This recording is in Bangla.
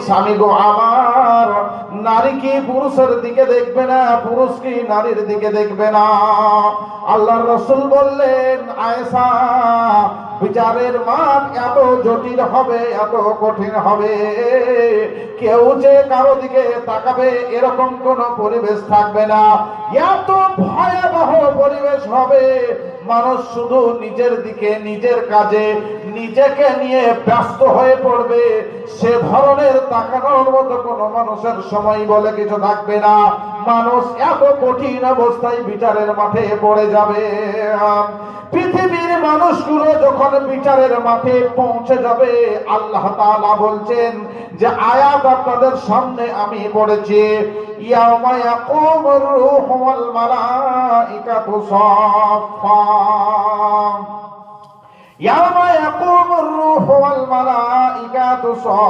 স্বামী গো আমার, নারী কি পুরুষের দিকে দেখবে না, পুরুষ কি নারীর দিকে দেখবে না? আল্লাহর রাসূল বললেন, আয়েশা, বিচারের মাঠ এত জটিল হবে, এত কঠিন হবে, কেউ যে কারো দিকে তাকাবে এরকম কোন পরিবেশ থাকবে না। এত ভয়াবহ পরিবেশ হবে, মানুষ শুধু নিজের দিকে, নিজের কাজে নিজেকে নিয়ে ব্যস্ত হয়ে পড়বে। সে ধরনের তাকানোর মতো কোনো মানুষের সময় বলে কিছু থাকবে না। মানুষ এত কঠিন অবস্থায় বিচারের মাঠে পড়ে যাবে। পৃথিবীর মানুষগুলো যখন বিচারের মাঠে পৌঁছে যাবে, আল্লাহ তাআলা বলছেন যে আয়াত আপনাদের সামনে আমি পড়েছি, ইয়াউমা ইয়াকুমুর রূহু ওয়াল মালাইকাতু সাফফা, ইয়াউমা ইয়াকুমুর রূহু ওয়াল মালাইকাতু সাফফা।